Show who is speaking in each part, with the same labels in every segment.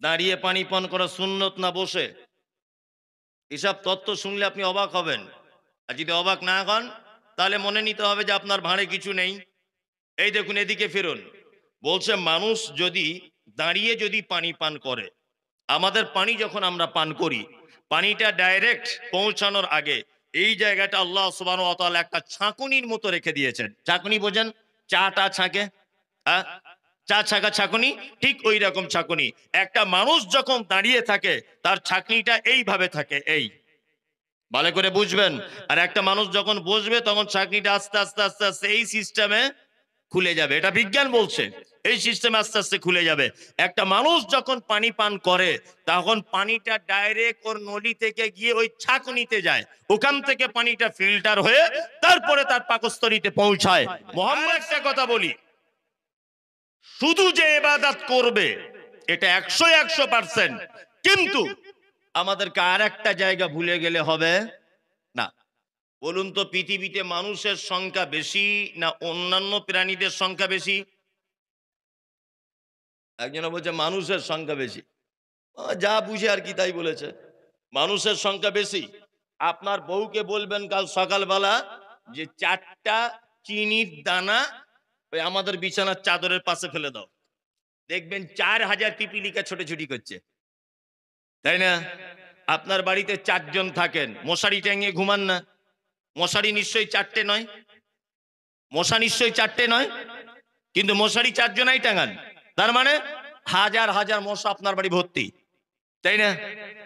Speaker 1: দাঁড়িয়ে পানি পান করা সুন্নত না বসে? এসব তথ্য শুনলে আপনি অবাক হবেন। আর যদি অবাক না হন তাহলে মনে নিতে হবে যে আপনার ভাঁড়ে কিছু নেই। এই দেখুন এদিকে ফিরুন। বলছে মানুষ যদি দাঁড়িয়ে যদি পানি পান করে, আমাদের পানি যখন আমরা পান করি, পানিটা ডাইরেক্ট পৌঁছানোর আগে এই জায়গাটা আল্লাহ সুবহানাহু ওয়া তাআলা একটা ছাঁকুনির মতো রেখে দিয়েছেন। ছাঁকুনি বোঝেন? চাটা ছাঁকে, হ্যাঁ, চা ছাঁকা ছাঁকুনি, ঠিক ওই রকম ছাঁকুনি। একটা মানুষ যখন দাঁড়িয়ে থাকে তার ছাঁকনিটা এইভাবে থাকে, এই ভালো করে বুঝবেন। আর একটা মানুষ যখন বসবে তখন ছাঁকনিটা আস্তে আস্তে আস্তে আস্তে এই সিস্টেমে খুলে যাবে। এটা বিজ্ঞান বলছে, এই সিস্টেমে আস্তে আস্তে খুলে যাবে। একটা মানুষ যখন পানি পান করে তখন পানিটা ডাইরেক্ট ওর নলি থেকে গিয়ে ওই ছাঁকনিতে যায়, ওখান থেকে পানিটা ফিল্টার হয়ে তারপরে তার পাকস্থলীতে পৌঁছায়। মোহাম্মদ একটা কথা বলি, শুধু যে ইবাদত করবে এটা 100%, কিন্তু আমাদেরকে আর একটা জায়গা ভুলে গেলে হবে না। বলুন তো, পৃথিবীতে মানুষের সংখ্যা বেশি না অন্যান্য প্রাণীদের সংখ্যা বেশি? একজন বলছে মানুষের সংখ্যা বেশি। যা বুঝে আর কি তাই বলেছে, মানুষের সংখ্যা বেশি। আপনার বউকে বলবেন কাল সকালবেলা যে 4টা চিনির দানা ওই আমাদের বিছানার চাদরের পাশে ফেলে দাও, দেখবেন 4000 পিপিলিকা ছোটাছুটি করছে, তাই না? আপনার বাড়িতে 4 জন থাকেন, মশারি টাঙিয়ে ঘুমান না? মশারি নিশ্চয়ই 4টে নয়, মশা নিশ্চয়ই 4টে নয়, কিন্তু মশারি 4 জনাই টাঙান, তার মানে হাজার হাজার মশা আপনার বাড়ি ভর্তি, তাই না?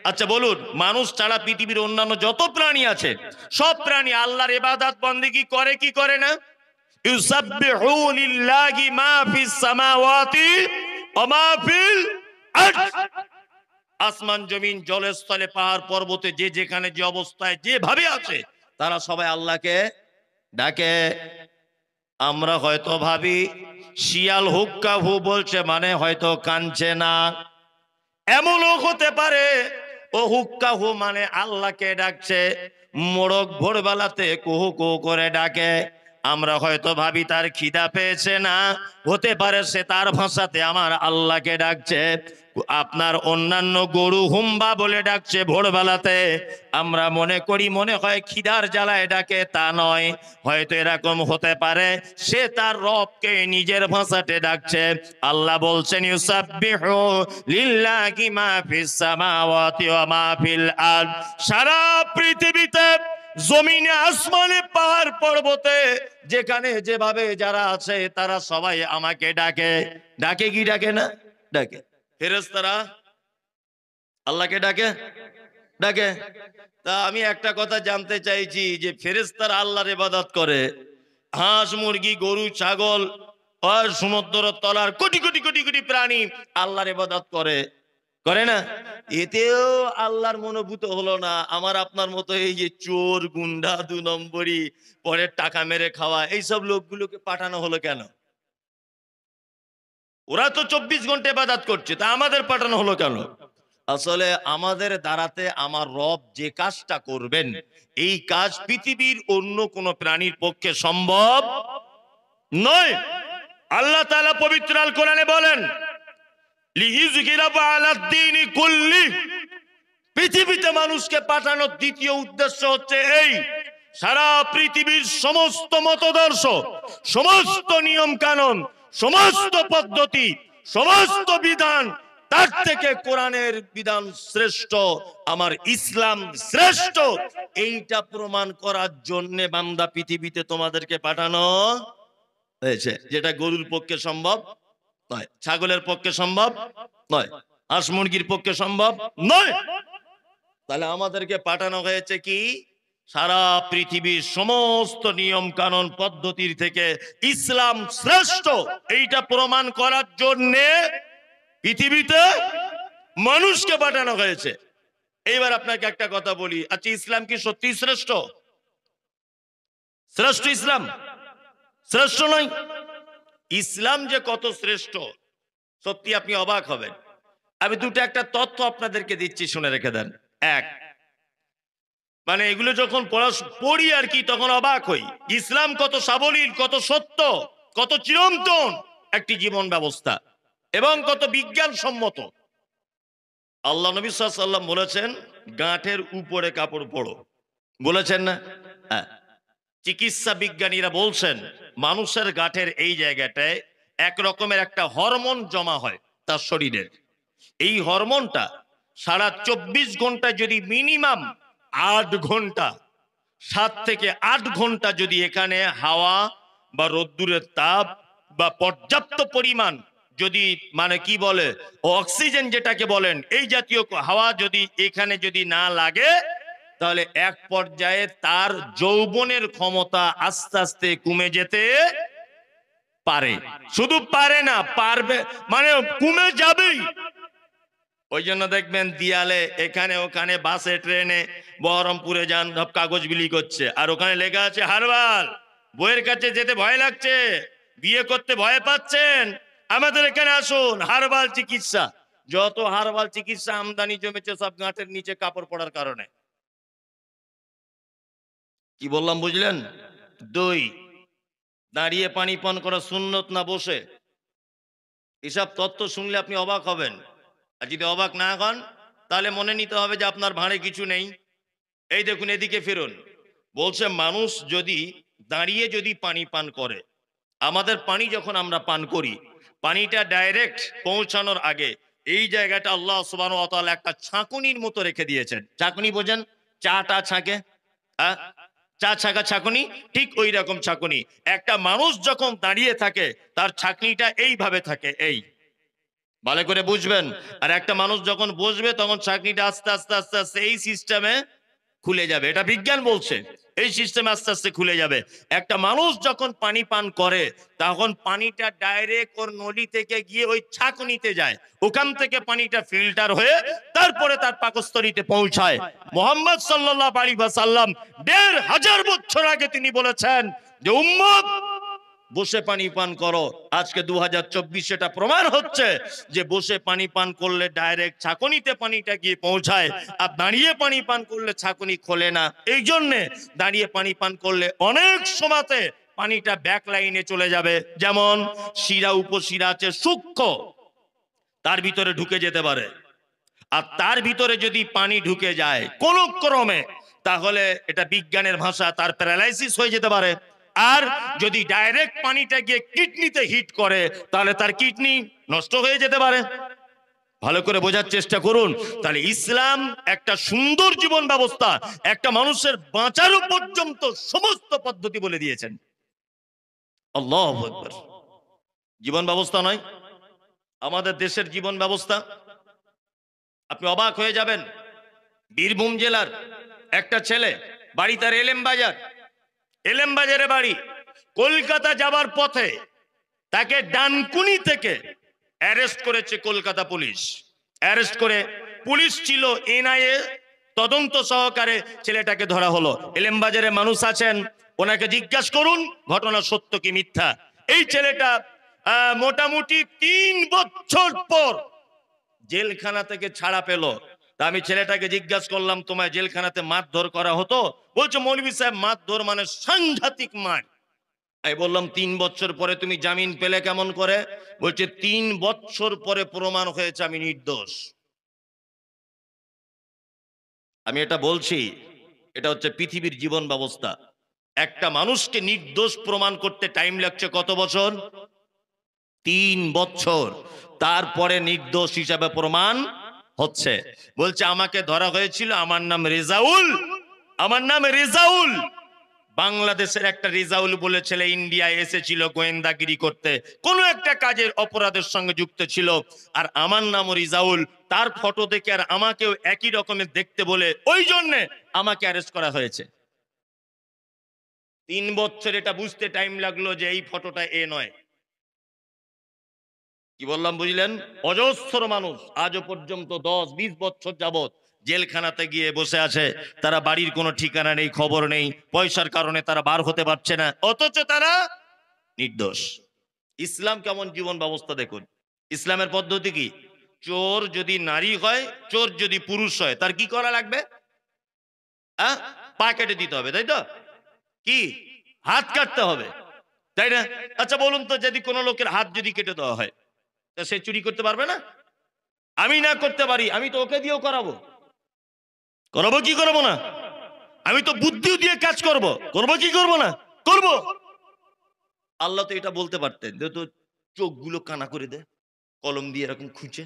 Speaker 1: আচ্ছা বলুন, মানুষ ছাড়া পৃথিবীর অন্যান্য যত প্রাণী আছে সব প্রাণী আল্লাহর ইবাদত বন্দেগী করে কি করে না? ইউসাব্বিহু লিল্লাহি মা ফিস সামাওয়াতি ওয়া মা ফিল আরদ। আসমান জমিন জলের স্থলে পাহাড় পর্বতে যে যেখানে যে অবস্থায় যেভাবে আছে তারা সবাই আল্লাহকে ডাকে। আমরা হয়তো ভাবি শিয়াল হুক্কা হু বলছে মানে হয়তো কানছে না, এমনও হতে পারে ও হুক্কা হু মানে আল্লাহকে ডাকছে। মোরগ ভোরবেলাতে কুহু কুহু করে ডাকে, আমরা হয়তো ভাবি তার খিদা পেয়েছে না, হতে পারে সে তার ভাষাতে আমার আল্লাহকে ডাকছে। আপনার অন্যান্য গরু হুম্বা বলে ডাকছে ভোরবেলাতে, আমরা মনে করি মনে হয় খিদার জ্বালায় ডাকে, তা নয়। হয়তো এরকম হতে পারে সে তার রবকে নিজের ভাষাতে ডাকছে। আল্লাহ বলছেন ইউসাব্বিহু লিল্লাহি মা ফিস সামাওয়াতি ওয়া মা ফিল আরদ। সারা পৃথিবীতে জমিনে আসমানে পাহাড় পর্বতে যেখানে যেভাবে যারা আছে তারা সবাই আমাকে ডাকে। ডাকে কি ডাকে না? ডাকে। ফেরেশতারা আল্লাহকে ডাকে, ডাকে। তা আমি একটা কথা জানতে চাইছি যে ফেরেশতারা আল্লাহর ইবাদত করে, হাঁস মুরগি গরু ছাগল আর সমুদ্র তলার কোটি কোটি কোটি কোটি প্রাণী আল্লাহর ইবাদত করে, করে না? এতেও আল্লাহর মনোভূত হলো না। আমার আপনার মতো এই যে চোর গুন্ডা 2 নম্বরই পরে টাকা মেরে খাওয়া এইসব লোকগুলোকে পাঠানো হলো কেন? ওরা তো 24 ঘন্টা ইবাদত করছে, তা আমাদের পাঠানো হলো কেন? আসলে আমাদের দ্বারাতে আমার রব যে কাজটা করবেন এই কাজ পৃথিবীর অন্য কোন প্রাণীর পক্ষে সম্ভব নয়। আল্লাহ তাআলা পবিত্র আল কোরআনে বলেন লিইয়ুযহিরাহু আলাদ-দীনি কুল্লি, পৃথিবীতে মানুষকে পাঠানোর দ্বিতীয় উদ্দেশ্য হচ্ছে এই, সারা পৃথিবীর সমস্ত মতদর্শ, সমস্ত নিয়ম কানুন, সমস্ত পদ্ধতি, সমস্ত বিধান, তার থেকে কোরআনের বিধান শ্রেষ্ঠ, আমার ইসলাম শ্রেষ্ঠ, এইটা প্রমাণ করার জন্য বান্দা পৃথিবীতে তোমাদেরকে পাঠানো হয়েছে, যেটা গরুর পক্ষে সম্ভব নয়, ছাগলের পক্ষে সম্ভব নয়, হাঁস মুরগির পক্ষে সম্ভব নয়। তাহলে আমাদেরকে পাঠানো হয়েছে কি? সারা পৃথিবীর সমস্ত নিয়ম কানুন পদ্ধতির থেকে ইসলাম শ্রেষ্ঠ এইটা প্রমাণ করার জন্য পৃথিবীতে মানুষকে পাঠানো হয়েছে। এইবার আপনাকে একটা কথা বলি, আচ্ছা ইসলাম কি সত্যি শ্রেষ্ঠ? শ্রেষ্ঠ ইসলাম? শ্রেষ্ঠ নয়। ইসলাম যে কত শ্রেষ্ঠ সত্যি আপনি অবাক হবেন। আমি দুটো একটা তথ্য আপনাদেরকে দিচ্ছি, শুনে রেখে দেন। এক, মানে এগুলো যখন পড়ি আর কি তখন অবাক হই, ইসলাম কত সাবলীল, কত সত্য, কত চিরন্তন একটি জীবন ব্যবস্থা এবং কত বিজ্ঞান সম্মত। আল্লাহ নবী সাল্লাল্লাহু আলাইহি ওয়াসাল্লাম বলেছেন গাঁটের উপরে কাপড় পরো, বলেছেন না? হ্যাঁ। চিকিৎসা বিজ্ঞানীরা বলছেন মানুষের গাঁটের এই জায়গাটায় এক রকমের একটা হরমোন জমা হয় তার শরীরের। এই হরমোনটা সারা 24 ঘন্টা যদি মিনিমাম 8 ঘন্টা, 7 থেকে 8 ঘন্টা যদি এখানে হাওয়া বা রোদ্দুরের তাপ বা পর্যাপ্ত পরিমাণ যদি মানে কি বলে অক্সিজেন যেটাকে বলেন এই জাতীয় হাওয়া যদি এখানে যদি না লাগে, তাহলে এক পর্যায়ে তার যৌবনের ক্ষমতা আস্তে আস্তে কমে যেতে পারে। শুধু পারে না, পারবে মানে কমে যাবেই। ওই জন্য দেখবেন দিয়ালে এখানে ওখানে বাসে ট্রেনে বহরমপুরে যান সব কাগজ বিলি করছে, আর ওখানে লেখা আছে হারবাল। বইয়ের কাছে যেতে ভয় লাগছে, বিয়ে করতে ভয় পাচ্ছেন, আমাদের এখানে আসুন, হারবাল চিকিৎসা। যত হারবাল চিকিৎসা আমদানি জমেছে সব গাঁটের নিচে কাপড় পড়ার কারণে। কি বললাম বুঝলেন? দুই, দাঁড়িয়ে পানি পান করা সুন্নত না বসে? এসব তথ্য শুনলে আপনি অবাক হবেন। আর যদি অবাক না হন তাহলে মনে নিতে হবে যে আপনার ভাঁড়ে কিছু নেই। এই দেখুন এদিকে ফিরুন। বলছে মানুষ যদি দাঁড়িয়ে যদি পানি পান করে, আমাদের পানি যখন আমরা পান করি, পানিটা ডাইরেক্ট পৌঁছানোর আগে এই জায়গাটা আল্লাহ সুবহানাহু ওয়া তাআলা একটা ছাঁকুনির মতো রেখে দিয়েছেন। ছাঁকুনি বোঝেন? চাটা ছাঁকে, হ্যাঁ, চা ছাঁকা ছাঁকুনি, ঠিক ওই রকম ছাঁকুনি। একটা মানুষ যখন দাঁড়িয়ে থাকে তার ছাঁকনিটা এইভাবে থাকে, এই ভালো করে বুঝবেন। আর একটা মানুষ যখন বসবে তখন ছাঁকনিটা আস্তে আস্তে আস্তে আস্তে এই সিস্টেমে খুলে যাবে। এটা বিজ্ঞান বলছে এই সিস্টেমে আস্তে আস্তে খুলে যাবে। একটা মানুষ যখন পানি পান করে তখন পানিটা ডাইরেক্ট ওর নলি থেকে গিয়ে ওই ছাঁকনিতে যায়, ওখান থেকে পানিটা ফিল্টার হয়ে তারপরে তার পাকস্থলীতে পৌঁছায়। মুহাম্মদ সাল্লাল্লাহু আলাইহি ওয়াসাল্লাম ১৫০০ বছর আগে তিনি বলেছেন যে উম্মত বসে পানি পান করো। আজকে 2024 এটা প্রমাণ হচ্ছে যে বসে পানি পান করলে ডাইরেক্ট ছাঁকনিতে পানিটা গিয়ে পৌঁছায়, আর দাঁড়িয়ে পানি পান করলে ছাঁকনি খোলে না। এই জন্যে দাঁড়িয়ে পানি পান করলে অনেক সময়তে পানিটা ব্যাক লাইনে চলে যাবে। যেমন শিরা উপশিরা আছে সূক্ষ্ম, তার ভিতরে ঢুকে যেতে পারে। আর তার ভিতরে যদি পানি ঢুকে যায় কোন ক্রমে, তাহলে এটা বিজ্ঞানের ভাষা তার প্যারালাইসিস হয়ে যেতে পারে। আর যদি ডাইরেক্ট পানিটা গিয়ে কিডনিতে হিট করে তাহলে তার কিডনি নষ্ট হয়ে যেতে পারে। ভালো করে বোঝার চেষ্টা করুন। তাহলে ইসলাম একটা সুন্দর জীবন ব্যবস্থা, একটা মানুষের বাঁচারও পর্যন্ত সমস্ত পদ্ধতি বলে দিয়েছেন। আল্লাহু আকবার। জীবন ব্যবস্থা নয় আমাদের দেশের জীবন ব্যবস্থা, আপনি অবাক হয়ে যাবেন। বীরভূম জেলার একটা ছেলে, বাড়ি তার এলেম বাজারে বাড়ি, কলকাতা যাবার পথে তাকে ডানকুনি থেকে অ্যারেস্ট করেছে কলকাতা পুলিশ। অ্যারেস্ট করে পুলিশ ছিল এনআইএ তদন্ত সহকারে ছেলেটাকে ধরা হলো। এলেম বাজারে মানুষ আছেন, ওনাকে জিজ্ঞাসা করুন ঘটনা সত্য কি মিথ্যা। এই ছেলেটা মোটামুটি 3 বছর পর জেলখানা থেকে ছাড়া পেল। তা আমি ছেলেটাকে জিজ্ঞাসা করলাম তোমায় জেলখানাতে মারধর করা হতো? বলছে মৌলভী সাহেব মারধর মানে সাংঘাতিক মার। আমি বললাম 3 বছর পরে তুমি জামিন পেলে কেমন করে? বলছে 3 বছর পরে প্রমাণ হয়েছে আমি নির্দোষ। আমি এটা বলছি, এটা হচ্ছে পৃথিবীর জীবন ব্যবস্থা। একটা মানুষকে নির্দোষ প্রমাণ করতে টাইম লাগছে কত বছর? 3 বছর। তারপরে নির্দোষ হিসাবে প্রমাণ হচ্ছে। বলছে আমাকে ধরা হয়েছিল, আমার নাম রেজাউল। বাংলাদেশের একটা রেজাউল বলে ছেলে ইন্ডিয়ায় এসেছিল গোয়েন্দাগিরি করতে, কোন একটা কাজের অপরাধের সঙ্গে যুক্ত ছিল, আর আমার নাম রেজাউল। তার ফটো দেখে আর আমাকেও একই রকমের দেখতে বলে ওই জন্যে আমাকে অ্যারেস্ট করা হয়েছে। 3 বছর এটা বুঝতে টাইম লাগলো যে এই ফটোটা এ নয়। কি বললাম বুঝলেন? অজস্র মানুষ আজও পর্যন্ত 10-20 বছর যাবত জেলখানাতে গিয়ে বসে আছে, তারা বাড়ির কোনো ঠিকানা নেই, খবর নেই, পয়সার কারণে তারা বার হতে পারছে না, অথচ তারা নির্দোষ। ইসলাম কেমন জীবন ব্যবস্থা দেখুন। ইসলামের পদ্ধতি কি? চোর যদি নারী হয়, চোর যদি পুরুষ হয়, তার কি করা লাগবে? পা কেটে দিতে হবে, তাই তো? কি হাত কাটতে হবে, তাই না? আচ্ছা বলুন তো, যদি কোনো লোকের হাত যদি কেটে দেওয়া হয়, সে চুরি করতে পারবে না? আমি না করতে পারি, আমি তো ওকে দিয়েও করাবো। করবো কি করবো না? আমি তো বুদ্ধিও দিয়ে কাজ করব, করবো কি করবো না? করব। আল্লাহ তো এটা বলতে পারতেন, তো চোখগুলো কানা করে দে, কলম দিয়ে এরকম খুঁজে,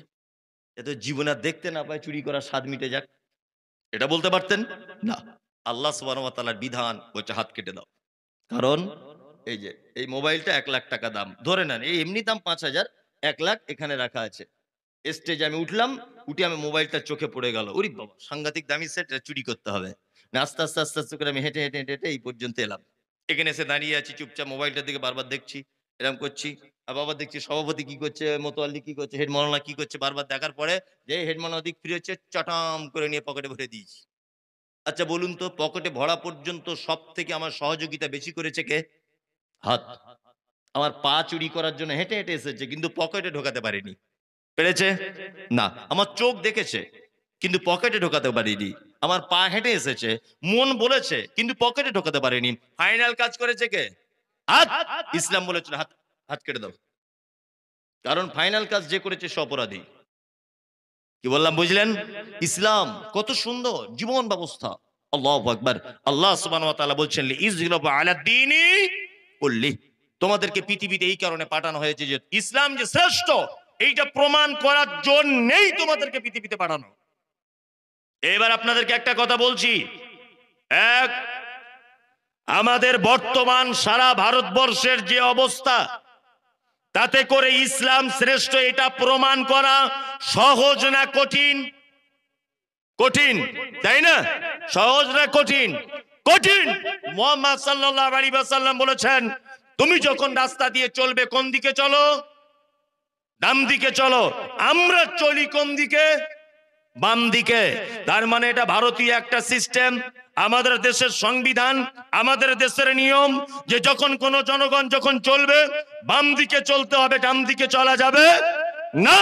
Speaker 1: এত জীবনে আর দেখতে না পায়, চুরি করার স্বাদ মিটে যাক। এটা বলতে পারতেন না। আল্লাহ সুবহানাহু ওয়া তাআলার বিধান বলছে হাত কেটে দাও। কারণ এই যে এই মোবাইলটা 1,00,000 টাকা দাম ধরে নেন, এই এমনি দাম 5,000, 1,00,000 এখানে রাখা আছে। স্টেজে আমি উঠলাম, উঠে আমি মোবাইলটা চোখে পড়ে গেল, ওরে বাবা সাংঘাতিক দামি সেট, চুরি করতে হবে না। আস্তে আস্তে আস্তে আস্তে করে আমি হেঁটে হেঁটে হেঁটে হেঁটে এই পর্যন্ত এলাম। এখানে এসে দাঁড়িয়ে আছি চুপচাপ, মোবাইলটার দিকে বারবার দেখছি, এরকম করছি। আর বাবা দেখছি সভাপতি কি করছে, মোতোয়াল্লি কি করছে, হেড মাওলানা কি করছে, বারবার দেখার পরে যে হেড মাওলানা দিক ফিরে হচ্ছে, চটাম করে নিয়ে পকেটে ভরে দিয়েছি। আচ্ছা বলুন তো, পকেটে ভরা পর্যন্ত সব থেকে আমার সহযোগিতা বেশি করেছে কে? হাত। আমার পা চুরি করার জন্য হেঁটে হেঁটে এসেছে, কিন্তু পকেটে ঢোকাতে পারেনি। পেরেছে? না। আমার চোখ দেখেছে, কিন্তু পকেটে ঢোকাতে পারিনি। আমার পা হেঁটে এসেছে, মন বলেছে, কিন্তু পকেটে ঢোকাতে পারেনি। ফাইনাল কাজ করেছে কে? হাত। ইসলাম বলেছিল হাত, হাত কেটে দাও। কারণ ফাইনাল কাজ যে করেছে সে অপরাধী। কি বললাম বুঝলেন? ইসলাম কত সুন্দর জীবন ব্যবস্থা। আল্লাহু আকবার। আল্লাহ সুবহানাহু ওয়া তাআলা বলছেন লিইজহিরাহু আলা দ্বীনি কুল্লি। তোমাদেরকে পৃথিবীতে এই কারণে পাঠানো হয়েছে যে ইসলাম যে শ্রেষ্ঠ, এইটা প্রমাণ করার জন্যই তোমাদেরকে পৃথিবীতে পাঠানো। এবার আপনাদেরকে একটা কথা বলছি। এক, আমাদের বর্তমান সারা ভারতবর্ষের যে অবস্থা, তাতে করে ইসলাম শ্রেষ্ঠ এটা প্রমাণ করা সহজ না কঠিন? কঠিন, তাই না? সহজ না কঠিন? কঠিন। মুহাম্মদ সাল্লাল্লাহু আলাইহি ওয়াসাল্লাম বলেছেন, তুমি যখন রাস্তা দিয়ে চলবে কোন দিকে চলো? ডান দিকে চলো। আমরা চলি কোন দিকে? বাম দিকে। তার মানে এটা ভারতীয় একটা সিস্টেম, আমাদের দেশের সংবিধান, আমাদের দেশের নিয়ম যে যখন কোন জনগণ যখন চলবে বাম দিকে চলতে হবে, ডান দিকে চলা যাবে না।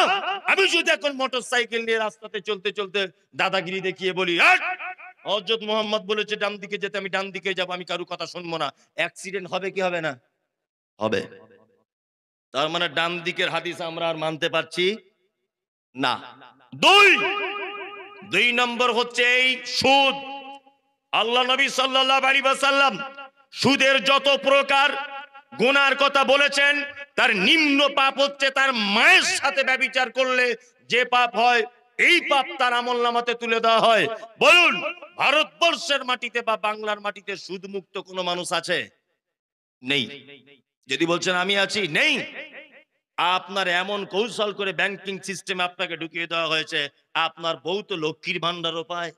Speaker 1: আমি যদি এখন মোটরসাইকেল নিয়ে রাস্তাতে চলতে চলতে দাদাগিরি দেখিয়ে বলি হযরত মুহাম্মদ বলেছে ডান দিকে যেতে, আমি ডান দিকে যাব, আমি কারো কথা শুনবো না, অ্যাক্সিডেন্ট হবে কি হবে না? হবে। তার মানে ডান দিকের হাদিস আমরা আর মানতে পারছি না। দুই নম্বর হচ্ছে এই সুদ। আল্লাহ নবী সাল্লাল্লাহু আলাইহি ওয়াসাল্লাম সুদের যত প্রকার গুনার কথা বলেছেন, তার নিম্ন পাপ হচ্ছে তার মায়ের সাথে ব্যভিচার করলে যে পাপ হয়, এই পাপ তার আমলনামাতে তুলে দেওয়া হয়। বলুন, ভারতবর্ষের মাটিতে বা বাংলার মাটিতে সুদ মুক্ত কোনো মানুষ আছে? নেই। যদি বলছেন আমি আছি, নেই। আপনার এমন কৌশল করে ব্যাংকিং সিস্টেমে আপনাকে ঢুকিয়ে দেওয়া হয়েছে, আপনার বউ তো লক্ষ্মীর ভান্ডারও পায়,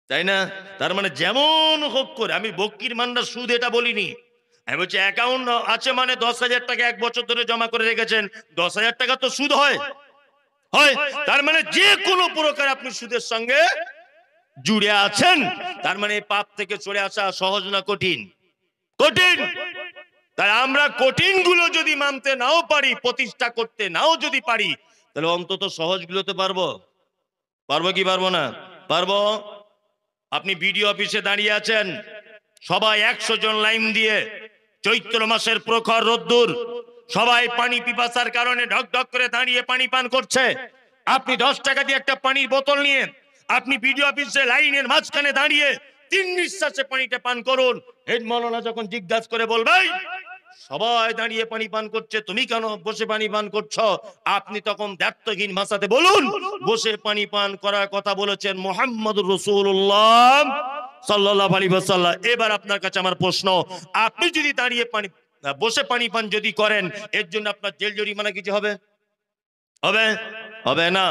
Speaker 1: তাই না? তার মানে যেমন হোক করে, আমি লক্ষ্মীর ভান্ডার সুদ এটা বলিনি, আমি বলছি অ্যাকাউন্ট আছে মানে 10,000 টাকা 1 বছর ধরে জমা করে রেখেছেন, 10,000 টাকা তো সুদ হয়। হয়। তার মানে যে কোনো প্রকার আপনি সুদের সঙ্গে জুড়ে আছেন। তার মানে পাপ থেকে চলে আসা সহজ না কঠিন? কঠিন। তাই আমরা কঠিন গুলো যদি মানতে নাও পারি, প্রতিষ্ঠা করতে নাও যদি পারি, তাহলে অন্তত সহজ গুলোতে পারবো। পারবো কি পারবো না? পারবো। আপনি বিডিও অফিসে দাঁড়িয়ে আছেন, সবাই 100 জন লাইন দিয়ে, চৈত্র মাসের প্রখর রোদ্দুর, সবাই পানি পিপাসার কারণে ঢক ঢক করে দাঁড়িয়ে পানি পান করছে। আপনি 10 টাকা দিয়ে একটা পানির বোতল নিয়ে আপনি বিডিও অফিসে লাইনের মাঝখানে দাঁড়িয়ে 3 নিঃশ্বাসে পানিটা পান করুন। হেড মাওলানা যখন জিজ্ঞাসা করে বলবে সবাই দাঁড়িয়ে পানি পান করছে, তুমি কেন বসে পানি পান করছো, আপনি তখন দায়িত্বহীন ভাষাতে বলুন বসে পানি পান করার কথা বলেছেন মুহাম্মদুর রাসূলুল্লাহ সাল্লাল্লাহু আলাইহি ওয়াসাল্লাম। এবার আপনার কাছে আমার প্রশ্ন, আপনি যদি দাঁড়িয়ে পানি বসে পানি পান যদি করেন, এর জন্য আপনার জেল জরিমানা কিছু হবে? হবে? হবে না।